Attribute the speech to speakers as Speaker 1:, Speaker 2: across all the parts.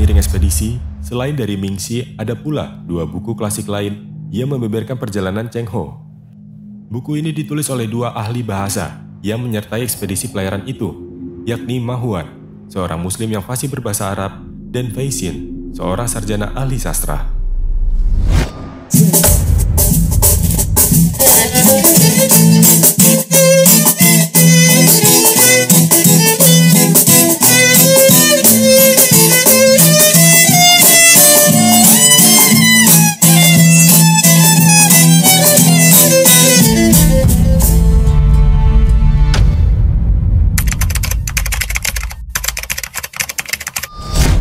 Speaker 1: mengiring ekspedisi, selain dari Mingxi, ada pula dua buku klasik lain yang membeberkan perjalanan Cheng Ho. Buku ini ditulis oleh dua ahli bahasa yang menyertai ekspedisi pelayaran itu, yakni Ma Huan, seorang muslim yang fasih berbahasa Arab, dan Fei Xin, seorang sarjana ahli sastra.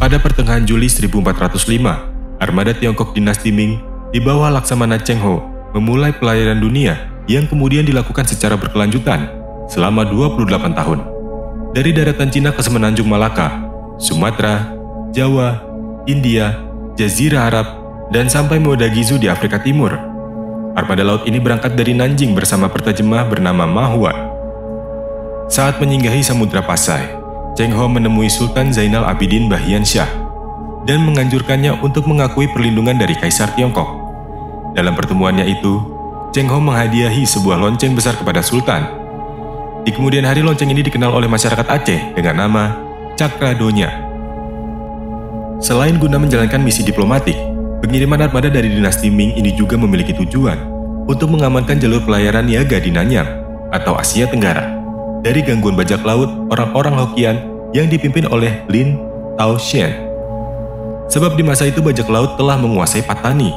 Speaker 1: Pada pertengahan Juli 1405, armada Tiongkok dinasti Ming di bawah Laksamana Cheng Ho memulai pelayaran dunia yang kemudian dilakukan secara berkelanjutan selama 28 tahun. Dari daratan Cina ke semenanjung Malaka, Sumatera, Jawa, India, Jazirah Arab, dan sampai Modagizu di Afrika Timur. Armada laut ini berangkat dari Nanjing bersama pertajemah bernama Ma Huan. Saat menyinggahi Samudra Pasai, Cheng Ho menemui Sultan Zainal Abidin Bahian Shah dan menganjurkannya untuk mengakui perlindungan dari Kaisar Tiongkok. Dalam pertemuannya itu, Cheng Ho menghadiahi sebuah lonceng besar kepada Sultan. Di kemudian hari, lonceng ini dikenal oleh masyarakat Aceh dengan nama Cakradonya. Selain guna menjalankan misi diplomatik, pengiriman armada dari dinasti Ming ini juga memiliki tujuan untuk mengamankan jalur pelayaran niaga di Nanyang atau Asia Tenggara dari gangguan bajak laut orang-orang Hokkien yang dipimpin oleh Lin Taoxian. Sebab di masa itu bajak laut telah menguasai Patani,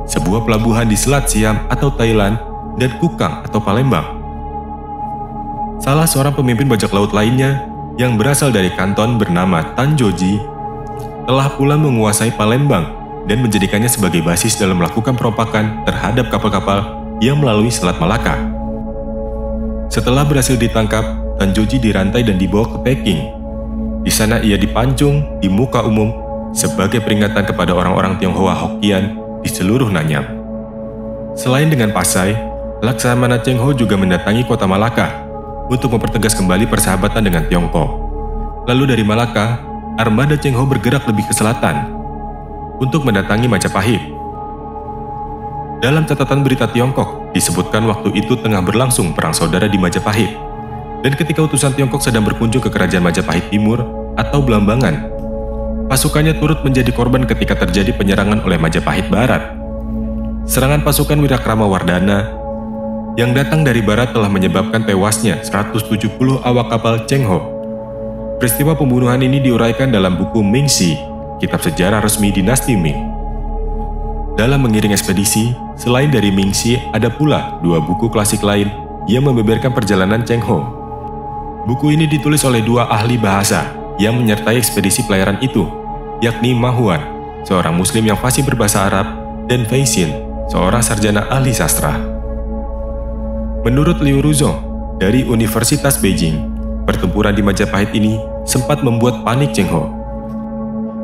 Speaker 1: sebuah pelabuhan di Selat Siam atau Thailand, dan Kukang atau Palembang. Salah seorang pemimpin bajak laut lainnya yang berasal dari Kanton bernama Tan Joji telah pula menguasai Palembang dan menjadikannya sebagai basis dalam melakukan perompakan terhadap kapal-kapal yang melalui Selat Malaka. Setelah berhasil ditangkap, Tan Joji dirantai dan dibawa ke Peking. Di sana ia dipancung di muka umum sebagai peringatan kepada orang-orang Tionghoa Hokkien di seluruh Nanyang. Selain dengan Pasai, Laksamana Cheng Ho juga mendatangi kota Malaka untuk mempertegas kembali persahabatan dengan Tiongkok. Lalu dari Malaka, armada Cheng Ho bergerak lebih ke selatan untuk mendatangi Majapahit. Dalam catatan berita Tiongkok, disebutkan waktu itu tengah berlangsung perang saudara di Majapahit. Dan ketika utusan Tiongkok sedang berkunjung ke kerajaan Majapahit Timur atau Blambangan, pasukannya turut menjadi korban ketika terjadi penyerangan oleh Majapahit Barat. Serangan pasukan Wirakrama Wardana yang datang dari barat telah menyebabkan tewasnya 170 awak kapal Cheng Ho. Peristiwa pembunuhan ini diuraikan dalam buku Mingxi, kitab sejarah resmi dinasti Ming. Dalam mengiring ekspedisi, selain dari Mingxi, ada pula dua buku klasik lain yang membeberkan perjalanan Cheng Ho. Buku ini ditulis oleh dua ahli bahasa yang menyertai ekspedisi pelayaran itu, yakni Ma Huan, seorang muslim yang fasih berbahasa Arab, dan Fei Xin, seorang sarjana ahli sastra. Menurut Liu Ruzhong dari Universitas Beijing, pertempuran di Majapahit ini sempat membuat panik Cheng Ho.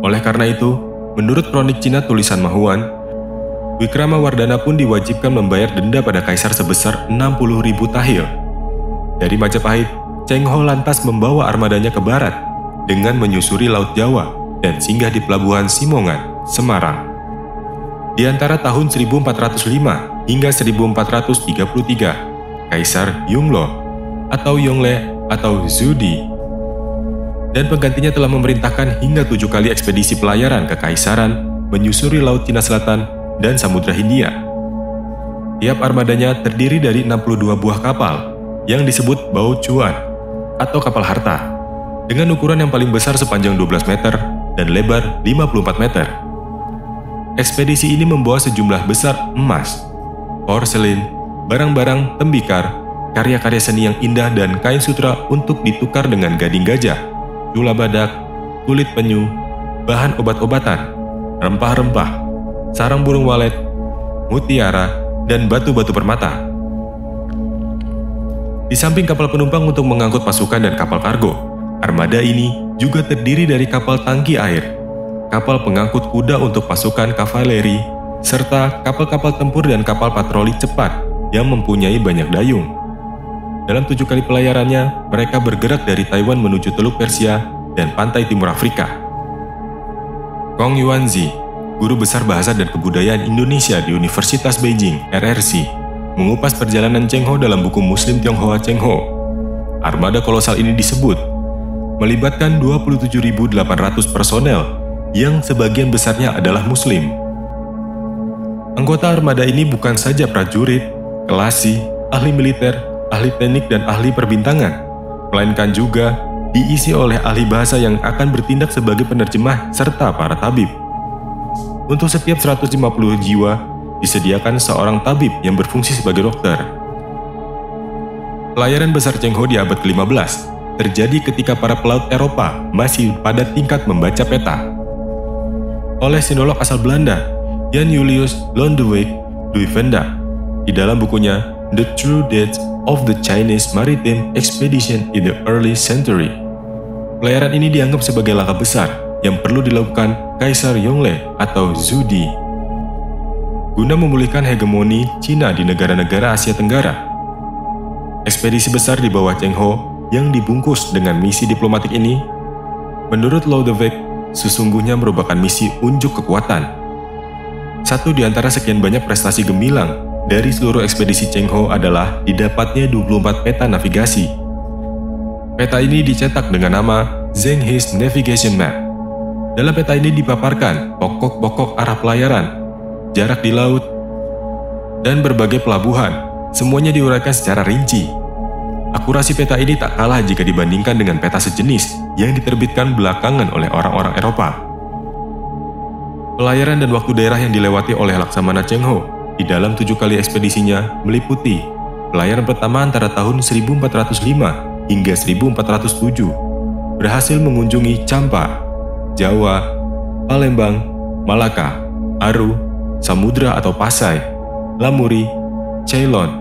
Speaker 1: Oleh karena itu, menurut kronik Cina tulisan Ma Huan, Wikrama Wardana pun diwajibkan membayar denda pada kaisar sebesar 60.000 tahil. Dari Majapahit, Cheng Ho lantas membawa armadanya ke barat dengan menyusuri Laut Jawa dan singgah di pelabuhan Simongan, Semarang. Di antara tahun 1405 hingga 1433, Kaisar Yongle atau Yongle atau Zudi dan penggantinya telah memerintahkan hingga 7 kali ekspedisi pelayaran ke Kaisaran menyusuri Laut Cina Selatan dan Samudra Hindia. Tiap armadanya terdiri dari 62 buah kapal yang disebut Bao Chuan atau kapal harta, dengan ukuran yang paling besar sepanjang 12 meter dan lebar 54 meter. Ekspedisi ini membawa sejumlah besar emas, porselin, barang-barang tembikar, karya-karya seni yang indah dan kain sutra untuk ditukar dengan gading gajah, cula badak, kulit penyu, bahan obat-obatan, rempah-rempah, sarang burung walet, mutiara, dan batu-batu permata. Di samping kapal penumpang untuk mengangkut pasukan dan kapal kargo, armada ini juga terdiri dari kapal tangki air, kapal pengangkut kuda untuk pasukan kavaleri, serta kapal-kapal tempur dan kapal patroli cepat yang mempunyai banyak dayung. Dalam 7 kali pelayarannya, mereka bergerak dari Taiwan menuju Teluk Persia dan pantai timur Afrika. Kong Yuanzi, guru besar bahasa dan kebudayaan Indonesia di Universitas Beijing, RRC, mengupas perjalanan Cheng Ho dalam buku Muslim Tionghoa Cheng Ho. Armada kolosal ini disebut melibatkan 27.800 personel yang sebagian besarnya adalah Muslim. Anggota armada ini bukan saja prajurit, kelasi, ahli militer, ahli teknik, dan ahli perbintangan, melainkan juga diisi oleh ahli bahasa yang akan bertindak sebagai penerjemah serta para tabib. Untuk setiap 150 jiwa, disediakan seorang tabib yang berfungsi sebagai dokter. Pelayaran besar Cheng Ho di abad ke-15 terjadi ketika para pelaut Eropa masih pada tingkat membaca peta. Oleh sinolog asal Belanda, Jan Julius Lodewijk Duivenda, di dalam bukunya The True Dates of the Chinese Maritime Expedition in the Early Century. Pelayaran ini dianggap sebagai langkah besar yang perlu dilakukan Kaisar Yongle atau Zhu Di guna memulihkan hegemoni Cina di negara-negara Asia Tenggara. Ekspedisi besar di bawah Cheng Ho yang dibungkus dengan misi diplomatik ini, menurut Lodewijk, sesungguhnya merupakan misi unjuk kekuatan. Satu di antara sekian banyak prestasi gemilang dari seluruh ekspedisi Cheng Ho adalah didapatnya 24 peta navigasi. Peta ini dicetak dengan nama Zheng He's Navigation Map. Dalam peta ini dipaparkan pokok-pokok arah pelayaran, jarak di laut, dan berbagai pelabuhan. Semuanya diuraikan secara rinci. Akurasi peta ini tak kalah jika dibandingkan dengan peta sejenis yang diterbitkan belakangan oleh orang-orang Eropa. Pelayaran dan waktu daerah yang dilewati oleh Laksamana Cheng Ho di dalam 7 kali ekspedisinya meliputi pelayaran pertama antara tahun 1405 hingga 1407, berhasil mengunjungi Champa, Jawa, Palembang, Malaka, Aru, Samudra atau Pasai, Lamuri, Ceylon,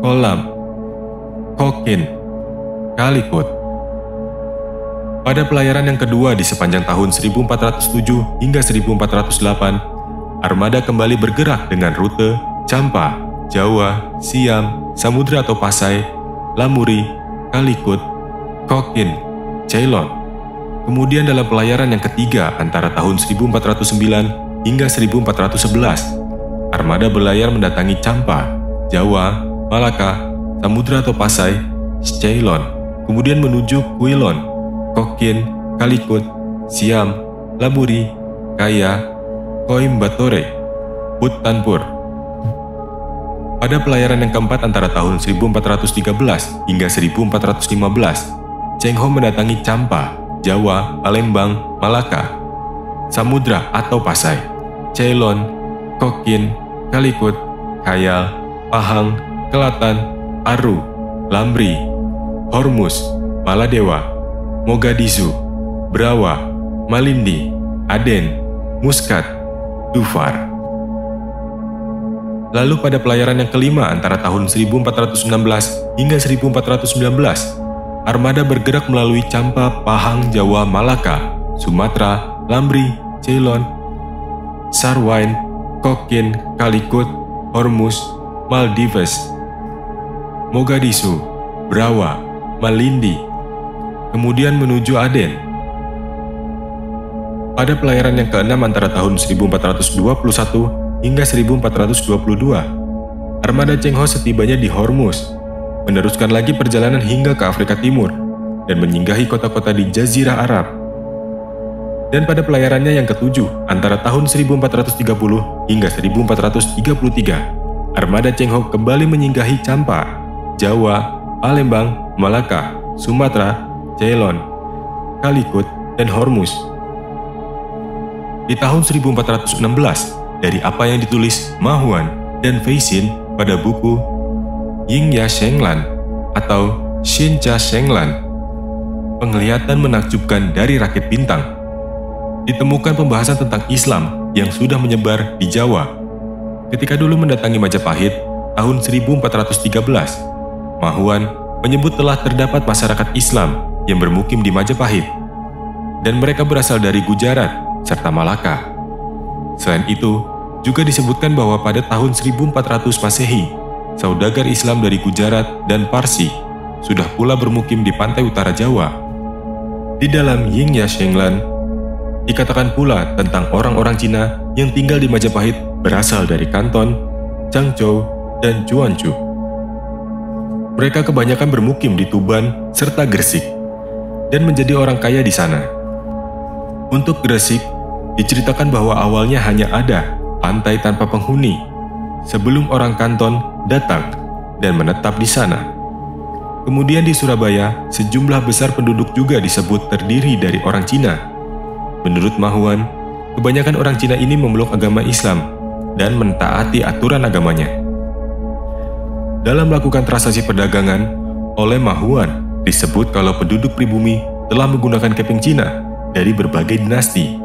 Speaker 1: Kolam, Kokin, Calicut. Pada pelayaran yang kedua di sepanjang tahun 1407 hingga 1408, armada kembali bergerak dengan rute Champa, Jawa, Siam, Samudra atau Pasai, Lamuri, Calicut, Kokin, Ceylon. Kemudian dalam pelayaran yang ketiga antara tahun 1409 hingga 1411, armada berlayar mendatangi Champa, Jawa, Malaka, Samudra atau Pasai, Ceylon, kemudian menuju Quilon, Kokin, Calicut, Siam, Lamuri, Kaya, Coimbatore, Buttanpur. Pada pelayaran yang keempat antara tahun 1413 hingga 1415, Cheng Ho mendatangi Champa, Jawa, Palembang, Malaka, Samudra atau Pasai, Ceylon, Kokin, Calicut, Kayal, Pahang, Kelatan, Aru, Lamri, Hormuz, Maladewa, Mogadishu, Brawa, Malindi, Aden, Muscat, Dufar. Lalu pada pelayaran yang kelima antara tahun 1416 hingga 1419, armada bergerak melalui Champa, Pahang, Jawa, Malaka, Sumatera, Lamri, Ceylon, Sarwain, Kokin, Calicut, Hormuz, Maldives, Mogadishu, Brawa, Malindi, kemudian menuju Aden. Pada pelayaran yang keenam antara tahun 1421 hingga 1422, armada Cheng Ho setibanya di Hormuz, meneruskan lagi perjalanan hingga ke Afrika Timur dan menyinggahi kota-kota di Jazirah Arab. Dan pada pelayarannya yang ketujuh antara tahun 1430 hingga 1433, armada Cheng Ho kembali menyinggahi Champa, Jawa, Palembang, Malaka, Sumatera, Ceylon, Calicut, dan Hormuz. Di tahun 1416, dari apa yang ditulis Ma Huan dan Fei Xin pada buku Ying Ya Shenglan atau Xin Cha Shenglan, penglihatan menakjubkan dari rakit bintang, ditemukan pembahasan tentang Islam yang sudah menyebar di Jawa. Ketika dulu mendatangi Majapahit tahun 1413, Ma Huan menyebut telah terdapat masyarakat Islam yang bermukim di Majapahit, dan mereka berasal dari Gujarat serta Malaka. Selain itu, juga disebutkan bahwa pada tahun 1400 Masehi, saudagar Islam dari Gujarat dan Parsi sudah pula bermukim di pantai utara Jawa. Di dalam Ying Ya Shenglan, Dikatakan pula tentang orang-orang Cina yang tinggal di Majapahit berasal dari Kanton, Changzhou, dan Juanzhou. Mereka kebanyakan bermukim di Tuban serta Gresik dan menjadi orang kaya di sana. Untuk Gresik, diceritakan bahwa awalnya hanya ada pantai tanpa penghuni sebelum orang Kanton datang dan menetap di sana. Kemudian di Surabaya, sejumlah besar penduduk juga disebut terdiri dari orang Cina. Menurut Mahuan, kebanyakan orang Cina ini memeluk agama Islam dan mentaati aturan agamanya. Dalam melakukan transaksi perdagangan, oleh Mahuan disebut kalau penduduk pribumi telah menggunakan kepeng Cina dari berbagai dinasti.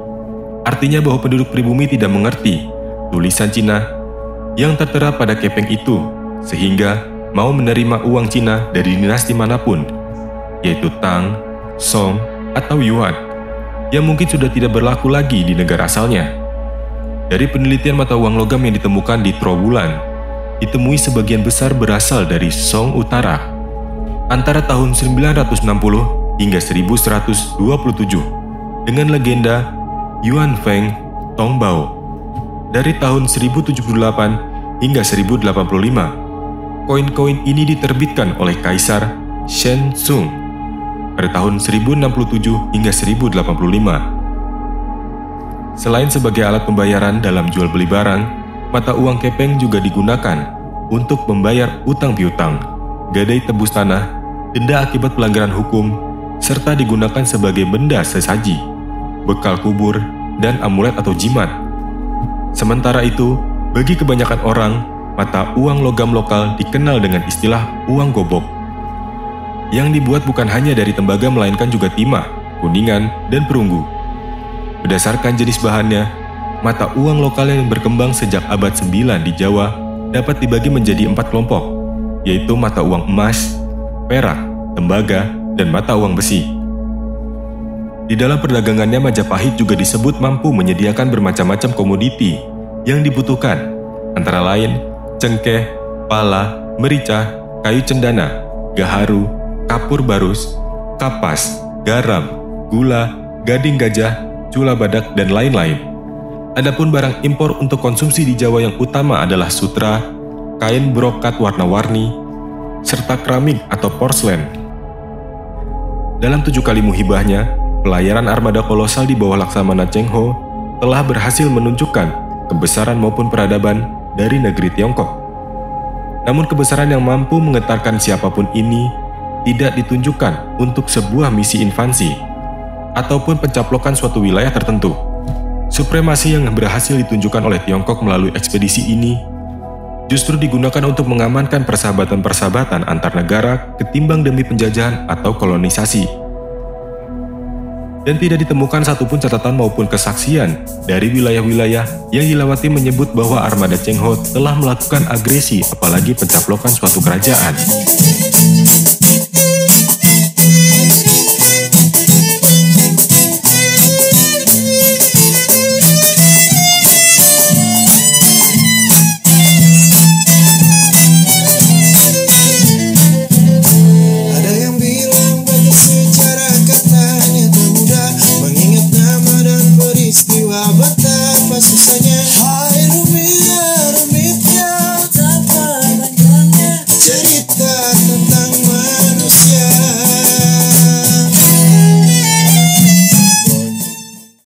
Speaker 1: Artinya bahwa penduduk pribumi tidak mengerti tulisan Cina yang tertera pada kepeng itu, sehingga mau menerima uang Cina dari dinasti manapun, yaitu Tang, Song, atau Yuan, yang mungkin sudah tidak berlaku lagi di negara asalnya. Dari penelitian mata uang logam yang ditemukan di Trowulan, ditemui sebagian besar berasal dari Song Utara antara tahun 960 hingga 1127 dengan legenda Yuan Feng Tongbao. Dari tahun 1078 hingga 1085, koin-koin ini diterbitkan oleh Kaisar Shen Sung pada tahun 1067 hingga 1085. Selain sebagai alat pembayaran dalam jual beli barang, mata uang kepeng juga digunakan untuk membayar utang piutang, gadai tebus tanah, denda akibat pelanggaran hukum, serta digunakan sebagai benda sesaji, bekal kubur, dan amulet atau jimat. Sementara itu, bagi kebanyakan orang, mata uang logam lokal dikenal dengan istilah uang gobok, yang dibuat bukan hanya dari tembaga melainkan juga timah, kuningan, dan perunggu. Berdasarkan jenis bahannya, mata uang lokal yang berkembang sejak abad 9 di Jawa dapat dibagi menjadi 4 kelompok, yaitu mata uang emas, perak, tembaga, dan mata uang besi. Di dalam perdagangannya, Majapahit juga disebut mampu menyediakan bermacam-macam komoditi yang dibutuhkan, antara lain cengkeh, pala, merica, kayu cendana, gaharu, kapur barus, kapas, garam, gula, gading gajah, cula badak, dan lain-lain. Adapun barang impor untuk konsumsi di Jawa yang utama adalah sutra, kain brokat warna-warni, serta keramik atau porselen. Dalam 7 kali muhibahnya, pelayaran armada kolosal di bawah Laksamana Cheng Ho telah berhasil menunjukkan kebesaran maupun peradaban dari negeri Tiongkok. Namun kebesaran yang mampu menggetarkan siapapun ini tidak ditunjukkan untuk sebuah misi invasi ataupun pencaplokan suatu wilayah tertentu. Supremasi yang berhasil ditunjukkan oleh Tiongkok melalui ekspedisi ini justru digunakan untuk mengamankan persahabatan-persahabatan antar negara ketimbang demi penjajahan atau kolonisasi. Dan tidak ditemukan satupun catatan maupun kesaksian dari wilayah-wilayah yang dilewati menyebut bahwa armada Cheng Ho telah melakukan agresi apalagi pencaplokan suatu kerajaan.